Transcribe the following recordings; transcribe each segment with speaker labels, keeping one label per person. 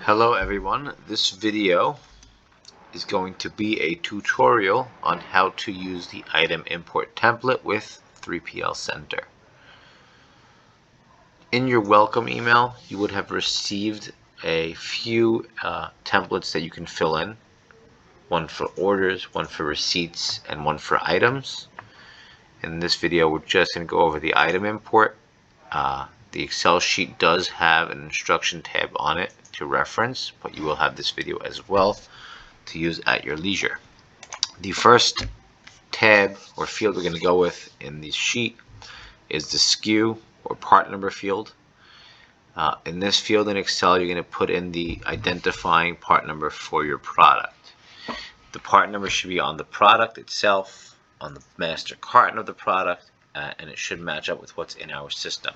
Speaker 1: Hello everyone, this video is going to be a tutorial on how to use the item import template with 3PL Center. In your welcome email, you would have received a few templates that you can fill in. One for orders, one for receipts, and one for items. In this video, we're just going to go over the item import. The Excel sheet does have an instruction tab on it to reference, but you will have this video as well to use at your leisure. The first tab or field we're going to go with in the sheet is the SKU or part number field. In this field in Excel, you're going to put in the identifying part number for your product. The part number should be on the product itself, on the master carton of the product, and it should match up with what's in our system.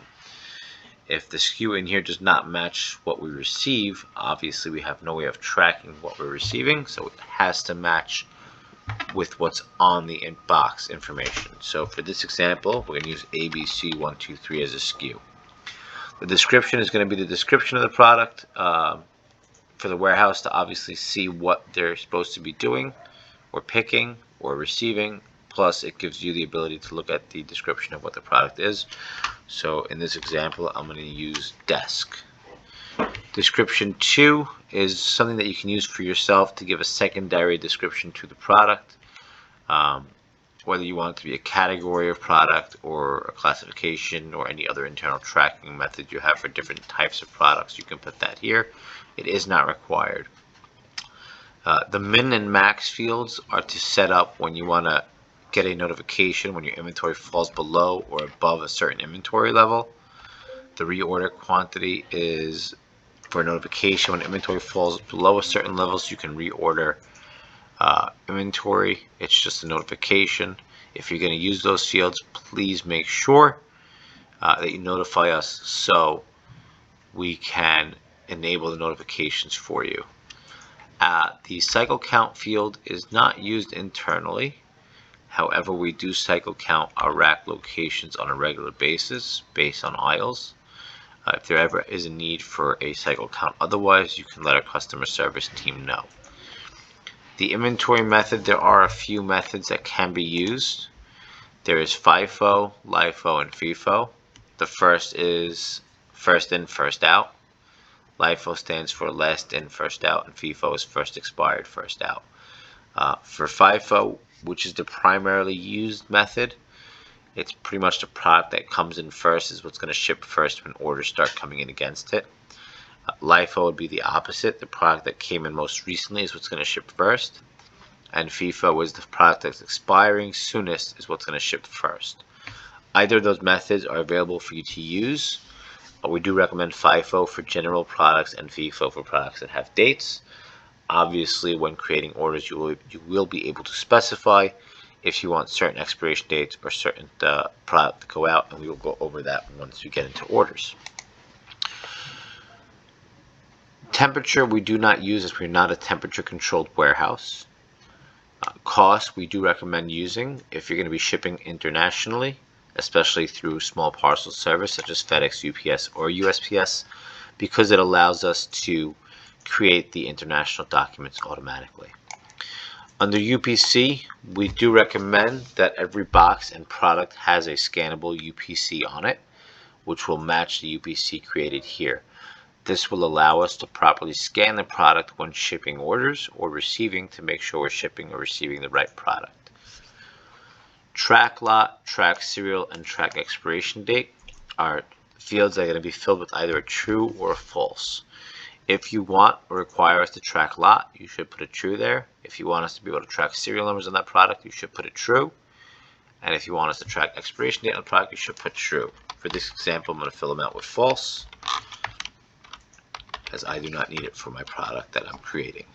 Speaker 1: If the SKU in here does not match what we receive, obviously we have no way of tracking what we're receiving, so it has to match with what's on the box information. So for this example, we're going to use ABC123 as a SKU. The description is going to be the description of the product for the warehouse to obviously see what they're supposed to be doing or picking or receiving. Plus, it gives you the ability to look at the description of what the product is. So in this example, I'm going to use desk. Description 2 is something that you can use for yourself to give a secondary description to the product. Whether you want it to be a category of product or a classification or any other internal tracking method you have for different types of products, you can put that here. It is not required. The min and max fields are to set up when you want to get a notification when your inventory falls below or above a certain inventory level. The reorder quantity is for notification when inventory falls below a certain level, so you can reorder inventory. It's just a notification. If you're going to use those fields, please make sure that you notify us so we can enable the notifications for you. The cycle count field is not used internally. However, we do cycle count our rack locations on a regular basis based on aisles. If there ever is a need for a cycle count otherwise, you can let our customer service team know. The inventory method, there are a few methods that can be used. There is FIFO, LIFO, and FIFO. The first is first in, first out. LIFO stands for last in, first out, and FIFO is first expired, first out. For FIFO, which is the primarily used method, it's pretty much the product that comes in first is what's going to ship first when orders start coming in against it. LIFO would be the opposite. The product that came in most recently is what's going to ship first. And FIFO is the product that's expiring soonest is what's going to ship first. Either of those methods are available for you to use. We do recommend FIFO for general products and FIFO for products that have dates. Obviously, when creating orders, you will be able to specify if you want certain expiration dates or certain product to go out, and we will go over that once we get into orders. Temperature we do not use as we're not a temperature controlled warehouse. Cost we do recommend using if you're going to be shipping internationally, especially through small parcel service such as FedEx, UPS, or USPS, because it allows us to create the international documents automatically. Under UPC, we do recommend that every box and product has a scannable UPC on it, which will match the UPC created here. This will allow us to properly scan the product when shipping orders or receiving to make sure we're shipping or receiving the right product. Track lot, track serial, and track expiration date are fields that are going to be filled with either a true or a false. If you want or require us to track lot, you should put a true there. If you want us to be able to track serial numbers on that product, you should put a true. And if you want us to track expiration date on the product, you should put true. For this example, I'm going to fill them out with false, as I do not need it for my product that I'm creating.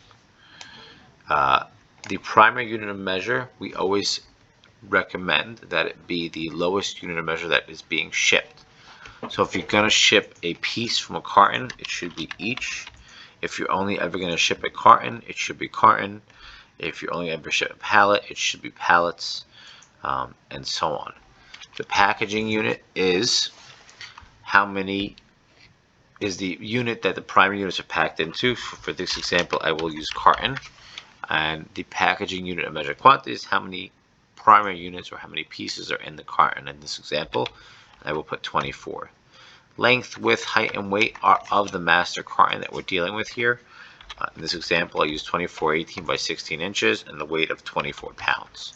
Speaker 1: The primary unit of measure, we always recommend that it be the lowest unit of measure that is being shipped. So if you're going to ship a piece from a carton, it should be each. If you're only ever going to ship a carton, it should be carton. If you're only ever ship a pallet, it should be pallets, and so on. The packaging unit is how many is the unit that the primary units are packed into. For this example, I will use carton. And the packaging unit of measured quantities, how many primary units or how many pieces are in the carton in this example. I will put 24. Length, width, height, and weight are of the master carton that we're dealing with here. In this example, I use 24 18 by 16 inches and the weight of 24 pounds.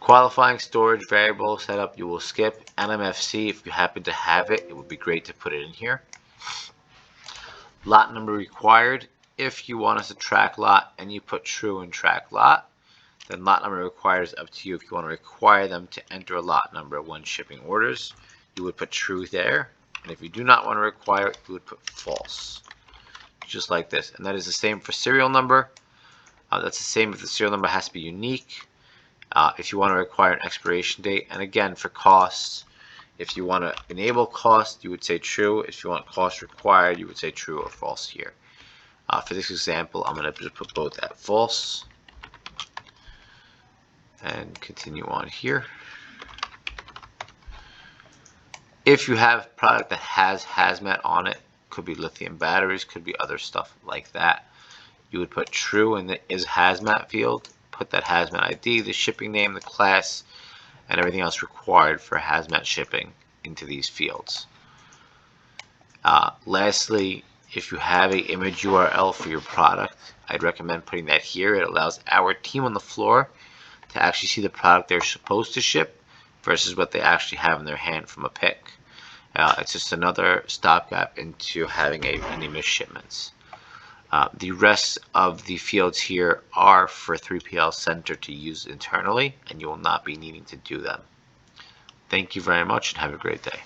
Speaker 1: Qualifying storage variable setup, you will skip. NMFC, if you happen to have it, it would be great to put it in here. Lot number required, if you want us to track lot and you put true in track lot, then lot number required is up to you. If you want to require them to enter a lot number when shipping orders, you would put true there. And if you do not want to require it, you would put false. Just like this. And that is the same for serial number. That's the same if the serial number has to be unique. If you want to require an expiration date, and again for costs, if you want to enable cost, you would say true. If you want cost required, you would say true or false here. For this example, I'm going to just put both at false and continue on here. If you have product that has hazmat on it, could be lithium batteries, could be other stuff like that, you would put true in the is hazmat field, put that hazmat ID, the shipping name, the class, and everything else required for hazmat shipping into these fields. Lastly, if you have an image URL for your product, I'd recommend putting that here. It allows our team on the floor to actually see the product they're supposed to ship versus what they actually have in their hand from a pick. It's just another stopgap into having any missed shipments. The rest of the fields here are for 3PL Center to use internally, and you will not be needing to do them. Thank you very much and have a great day.